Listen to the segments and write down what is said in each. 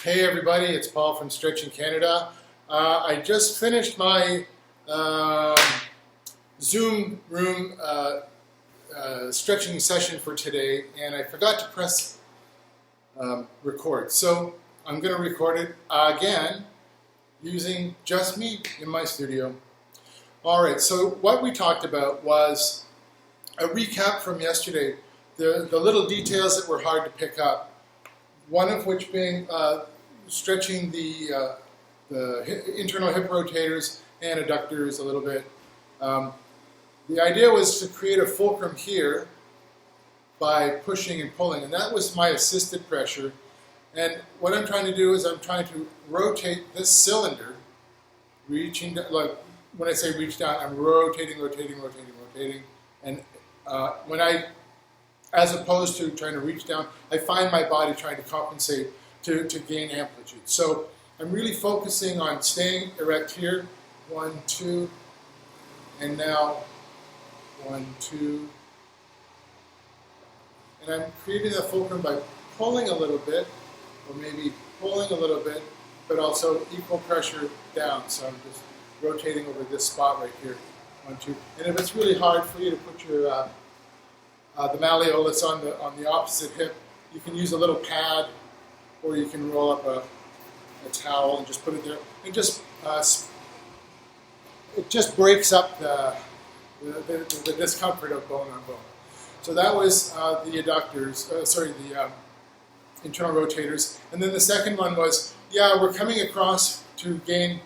Hey everybody, it's Paul from Stretching Canada. I just finished my Zoom room stretching session for today, and I forgot to press record. So I'm going to record it again using just me in my studio. Alright, so what we talked about was a recap from yesterday, the little details that were hard to pick up. One of which being stretching the internal hip rotators and adductors a little bit. The idea was to create a fulcrum here by pushing and pulling, and that was my assisted pressure. And what I'm trying to do is I'm trying to rotate this cylinder, reaching down, like when I say reach down, I'm rotating, and as opposed to trying to reach down, I find my body trying to compensate to gain amplitude. So I'm really focusing on staying erect here. 1, 2, and now 1, 2. And I'm creating a fulcrum by pulling a little bit, or maybe pulling a little bit, but also equal pressure down. So I'm just rotating over this spot right here. 1, 2. And if it's really hard for you to put your the malleolus on the opposite hip, you can use a little pad, or you can roll up a towel and just put it there. And just it just breaks up the discomfort of bone on bone. So that was the adductors, the internal rotators. And then the second one was, we're coming across to gain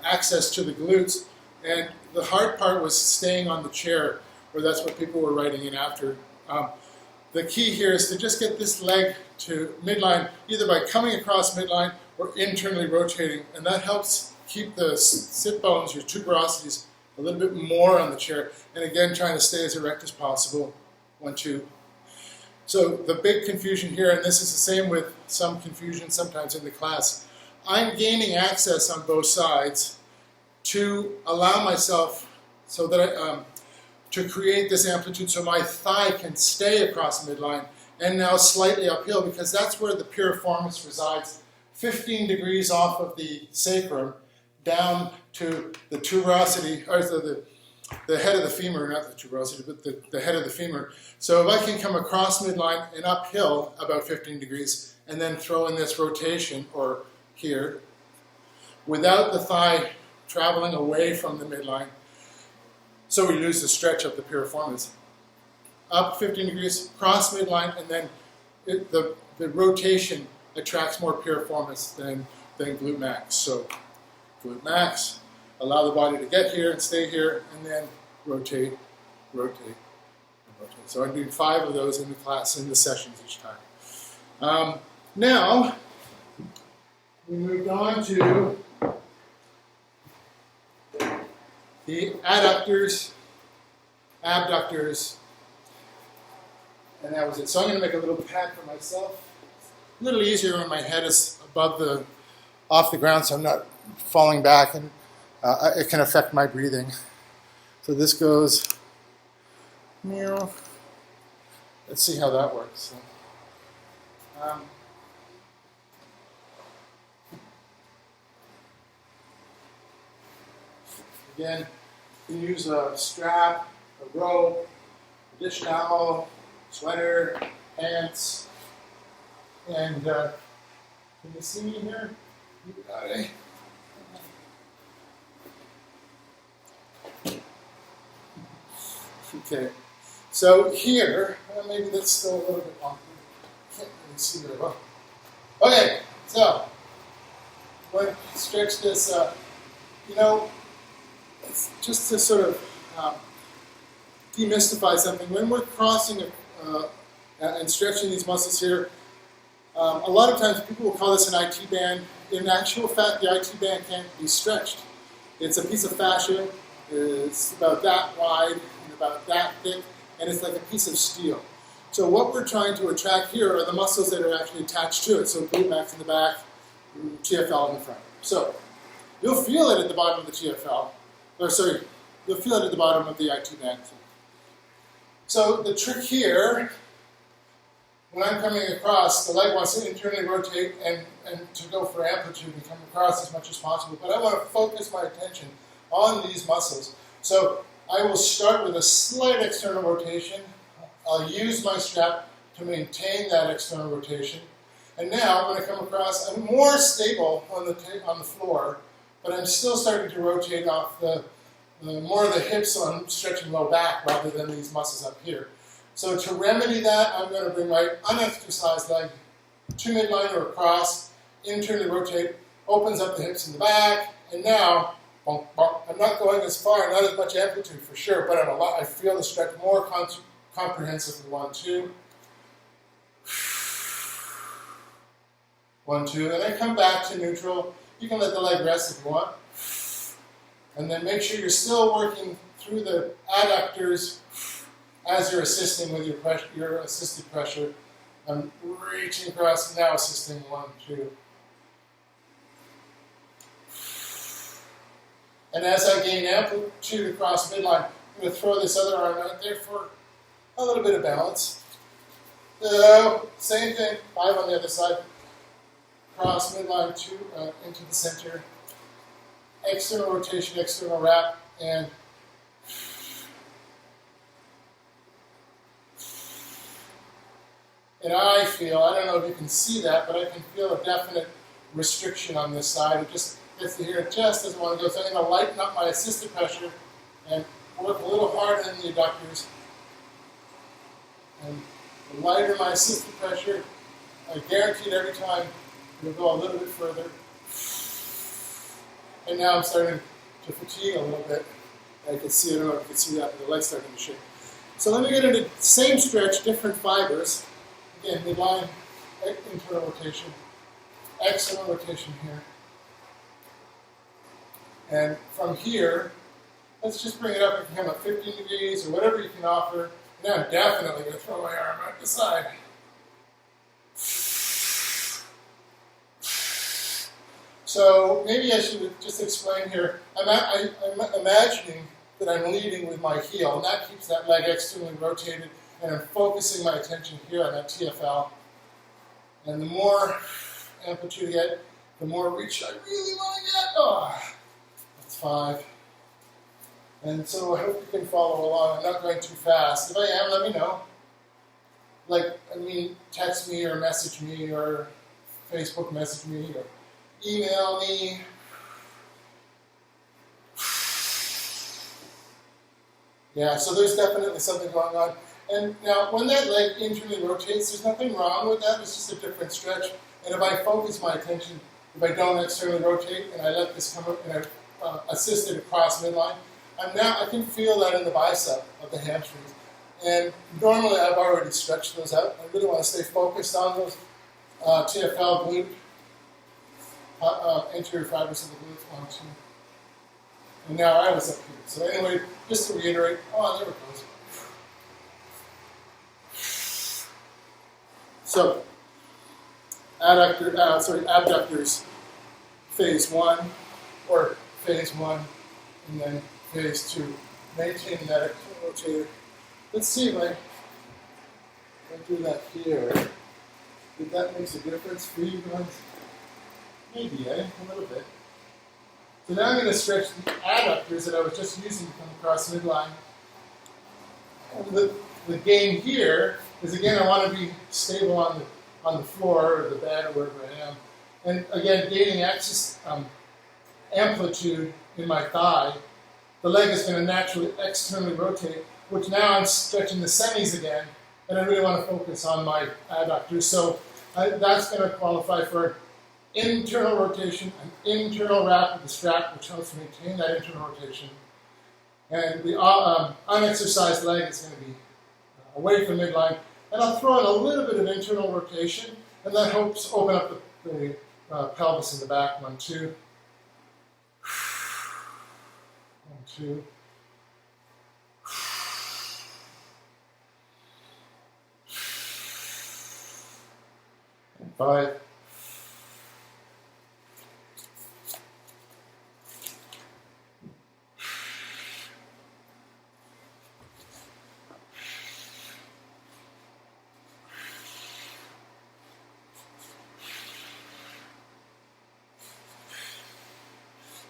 access to the glutes, and the hard part was staying on the chair, or that's what people were writing in after. The key here is to just get this leg to midline, either by coming across midline or internally rotating, and that helps keep the sit bones, your tuberosities, a little bit more on the chair, and again, trying to stay as erect as possible. 1, 2. So the big confusion here, and this is the same with some confusion sometimes in the class, I'm gaining access on both sides to allow myself so that to create this amplitude so my thigh can stay across midline and now slightly uphill, because that's where the piriformis resides, 15 degrees off of the sacrum down to the tuberosity, or the head of the femur, not the tuberosity, but the head of the femur. So if I can come across midline and uphill about 15 degrees and then throw in this rotation, or here, without the thigh traveling away from the midline, so we lose the stretch of the piriformis. Up 15 degrees, cross midline, and then the rotation attracts more piriformis than glute max. So glute max, allow the body to get here and stay here, and then rotate, rotate, and rotate. So I'm doing 5 of those in the class, in the sessions each time. Now, we moved on to the adductors, abductors, and that was it. So I'm going to make a little pad for myself. A little easier when my head is off the ground, so I'm not falling back, and it can affect my breathing. So this goes, meow. Let's see how that works. So, again, you can use a strap, a rope, a dish towel, sweater, pants, and can you see me here? You got it. Okay, so here, maybe that's still a little bit awkward. Can't really see very well. Okay, so I'm going to stretch this, just to sort of demystify something. When we're crossing and stretching these muscles here, a lot of times people will call this an IT band. In actual fact, the IT band can't be stretched. It's a piece of fascia. It's about that wide and about that thick, and it's like a piece of steel. So what we're trying to attract here are the muscles that are actually attached to it. So glute max in the back, TFL in the front. So you'll feel it at the bottom of the TFL. You'll feel it at the bottom of the IT band. So the trick here when I'm coming across, the leg wants to internally rotate and to go for amplitude and come across as much as possible. But I want to focus my attention on these muscles. So I will start with a slight external rotation. I'll use my strap to maintain that external rotation. And now, when I come across, I'm more stable on the floor, but I'm still starting to rotate off more of the hips, so I'm stretching low back rather than these muscles up here. So to remedy that, I'm going to bring my unexercised leg to midline or across, internally rotate, opens up the hips in the back, and now, bonk, bonk. I'm not going as far, not as much amplitude for sure, but I feel the stretch more comprehensively. 1, 2. 1, 2, and then come back to neutral. You can let the leg rest if you want. And then make sure you're still working through the adductors as you're assisting with your assisted pressure. I'm reaching across, now assisting. 1, 2. And as I gain amplitude across midline, I'm going to throw this other arm out there for a little bit of balance. So, same thing, 5 on the other side. Cross midline 2 into the center. External rotation, external wrap, and I feel, I don't know if you can see that, but I can feel a definite restriction on this side. It just gets to here, it just doesn't want to go. So I'm going to lighten up my assisted pressure and work a little harder in the adductors. And the lighter my assisted pressure, I guaranteed every time it'll go a little bit further. And now I'm starting to fatigue a little bit. I can see, I don't know if you can see that, but the leg's starting to shake. So let me get into the same stretch, different fibers. Again, midline, internal rotation, external rotation here. And from here, let's just bring it up. You can come up 15 degrees or whatever you can offer. Now I'm definitely going to throw my arm out the side. So maybe I should just explain here. I'm imagining that I'm leading with my heel, and that keeps that leg externally rotated, and I'm focusing my attention here on that TFL. And the more amplitude I get, the more reach I really want to get. Oh, that's 5. And so I hope you can follow along. I'm not going too fast. If I am, let me know. Text me or message me or Facebook message me or email me. Yeah, so there's definitely something going on. And now, when that leg internally rotates, there's nothing wrong with that. It's just a different stretch. And if I focus my attention, if I don't externally rotate and I let this come up and I assist it across midline, I can feel that in the bicep of the hamstrings. And normally I've already stretched those out. I really want to stay focused on those TFL glute. Anterior fibers of the glutes, 1, 2. And now I was up here. So anyway, just to reiterate, there it goes. So, abductors, phase 1, or phase 1, and then phase 2. Maintaining that external rotator. Let's see if I do that here. Did that make a difference for you guys? Maybe, a little bit. So now I'm going to stretch the adductors that I was just using to come across midline. And the gain here is, again, I want to be stable on the floor or the bed or wherever I am. And again, gaining amplitude in my thigh, the leg is going to naturally externally rotate, which now I'm stretching the semis again, and I really want to focus on my adductors. So that's going to qualify for internal rotation, an internal wrap with the strap, which helps maintain that internal rotation. And the unexercised leg is going to be away from midline. And I'll throw in a little bit of internal rotation, and that helps open up the pelvis in the back. 1, 2. 1, 2. 5.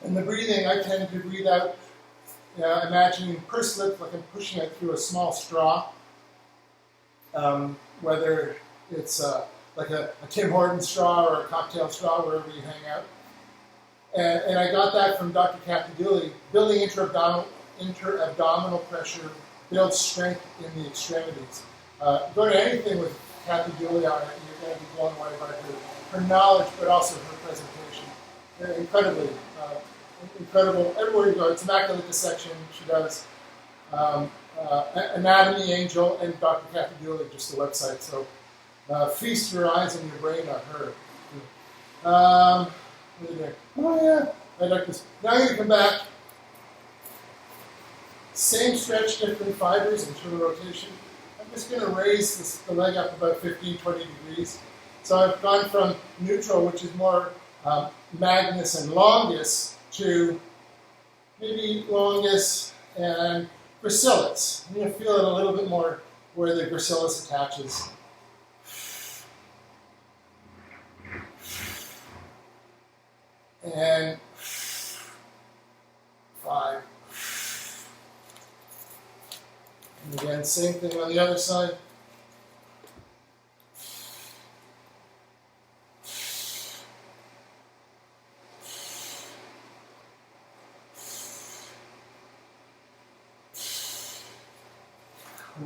And the breathing, I tend to breathe out, imagining pursed lips like I'm pushing it through a small straw, whether it's like a Tim Hortons straw or a cocktail straw, wherever you hang out. And I got that from Dr. Kathy Dooley. Building inter-abdominal pressure builds strength in the extremities. Go to anything with Kathy Dooley on it, and you're going to be blown away by her knowledge, but also her presentation. Incredibly, incredible. Everywhere you go, it's immaculate dissection. She does Anatomy Angel and Dr. Kathy Dooley, just the website. So feast your eyes and your brain on her. What are you doing? Oh yeah, ADductors. Now I'm going to come back. Same stretch, different fibers, internal rotation. I'm just going to raise the leg up about 15, 20 degrees. So I've gone from neutral, which is more magnus and longus, to maybe longus and gracilis. I'm going to feel it a little bit more where the gracilis attaches. And 5. And again, same thing on the other side.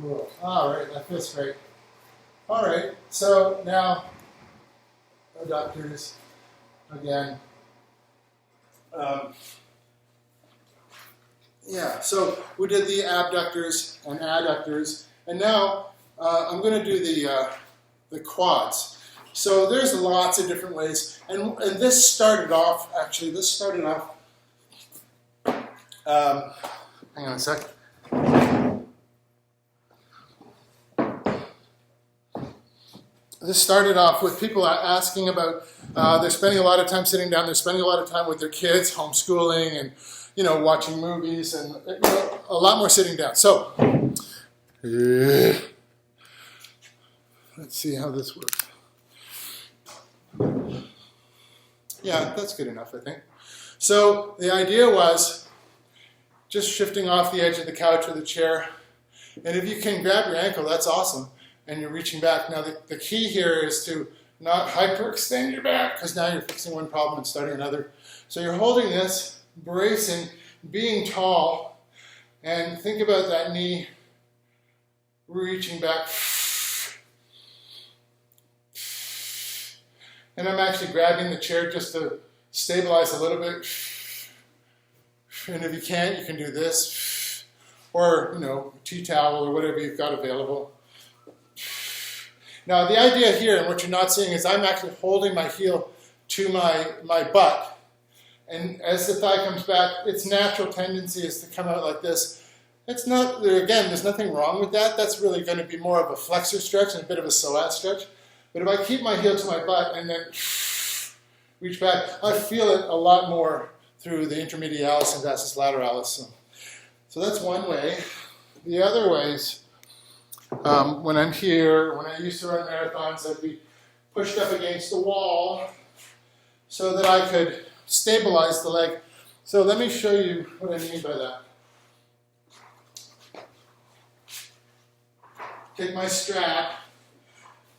Cool. All right, that feels great. All right, so now, ADductors, again. So we did the abductors and adductors, and now I'm going to do the quads. So there's lots of different ways, and this started off, hang on a sec. This started off with people asking about, they're spending a lot of time sitting down, they're spending a lot of time with their kids, homeschooling, and, watching movies, and, a lot more sitting down. So, let's see how this works. Yeah, that's good enough, I think. So, the idea was just shifting off the edge of the couch or the chair, and if you can grab your ankle, that's awesome. And you're reaching back. Now, the key here is to not hyperextend your back, because now you're fixing one problem and starting another. So you're holding this, bracing, being tall, and think about that knee reaching back. And I'm actually grabbing the chair just to stabilize a little bit. And if you can't, you can do this, or, tea towel or whatever you've got available. Now, the idea here, and what you're not seeing, is I'm actually holding my heel to my butt. And as the thigh comes back, its natural tendency is to come out like this. It's not, again, there's nothing wrong with that. That's really going to be more of a flexor stretch and a bit of a psoas stretch. But if I keep my heel to my butt and then reach back, I feel it a lot more through the intermedialis and vastus lateralis. So that's one way. The other ways, when I'm here, when I used to run marathons, I'd be pushed up against the wall so that I could stabilize the leg. So let me show you what I mean by that. Take my strap,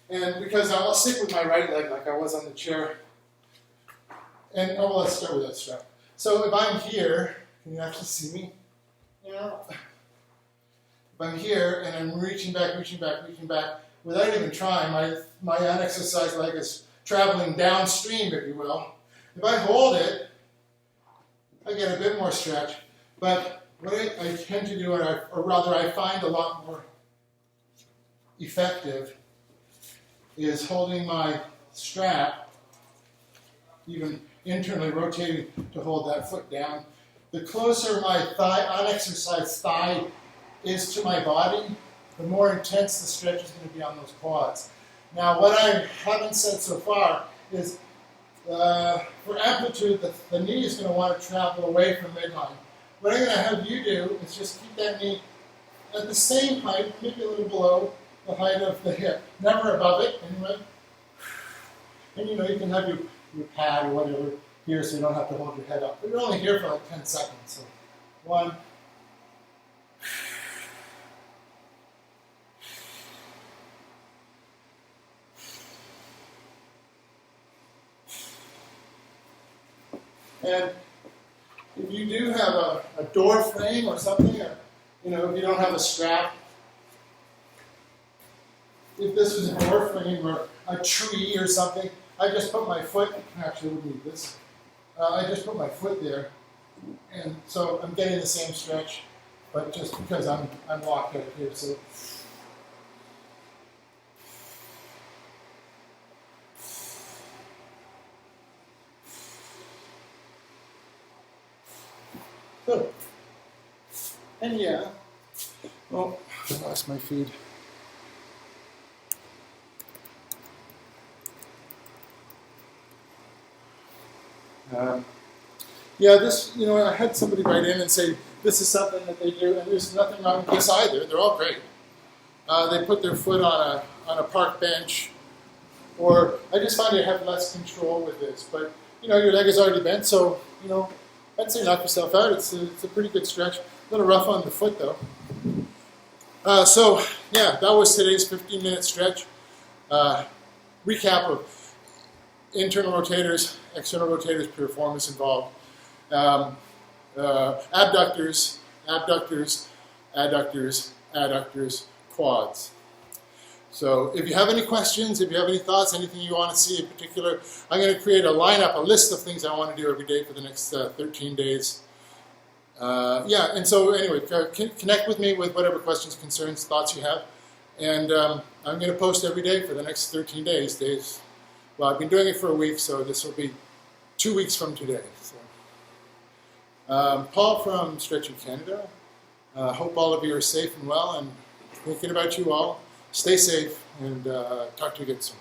and because I'll stick with my right leg like I was on the chair. And, let's start with that strap. So if I'm here, can you actually see me? Yeah. If I'm here and I'm reaching back, without even trying, my unexercised leg is traveling downstream, if you will. If I hold it, I get a bit more stretch. But what I tend to do, or rather I find a lot more effective, is holding my strap, even internally rotating to hold that foot down. The closer my unexercised thigh is to my body, the more intense the stretch is going to be on those quads. Now, what I haven't said so far is for amplitude, the knee is going to want to travel away from midline. What I'm going to have you do is just keep that knee at the same height, maybe a little below the height of the hip, never above it, anyway. And you can have your pad or whatever here so you don't have to hold your head up. But you're only here for like 10 seconds. So 1, and if you do have a door frame or something, or, you know, if you don't have a strap, if this was a door frame or a tree or something, I just put my foot, actually we'll need this, I just put my foot there, and so I'm getting the same stretch, but just because I'm locked up here, so. Good. And yeah, oh, I lost my feed. Yeah, this, you know, I had somebody write in and say, this is something that they do, and there's nothing wrong with this either. They're all great. They put their foot on a park bench, or I just find I have less control with this. But, you know, your leg is already bent, so, you know, I'd say knock yourself out. It's a pretty good stretch. A little rough on the foot, though. So, yeah, that was today's 15-minute stretch. Recap of internal rotators, external rotators, piriformis involved. Abductors, adductors, quads. So if you have any questions, if you have any thoughts, anything you want to see in particular, I'm going to create a lineup, a list of things I want to do every day for the next 13 days. Yeah, and so anyway, connect with me with whatever questions, concerns, thoughts you have. And I'm going to post every day for the next 13 days. Well, I've been doing it for a week, so this will be 2 weeks from today. So. Paul from Stretching Canada. Hope all of you are safe and well, and thinking about you all. Stay safe, and talk to you again soon.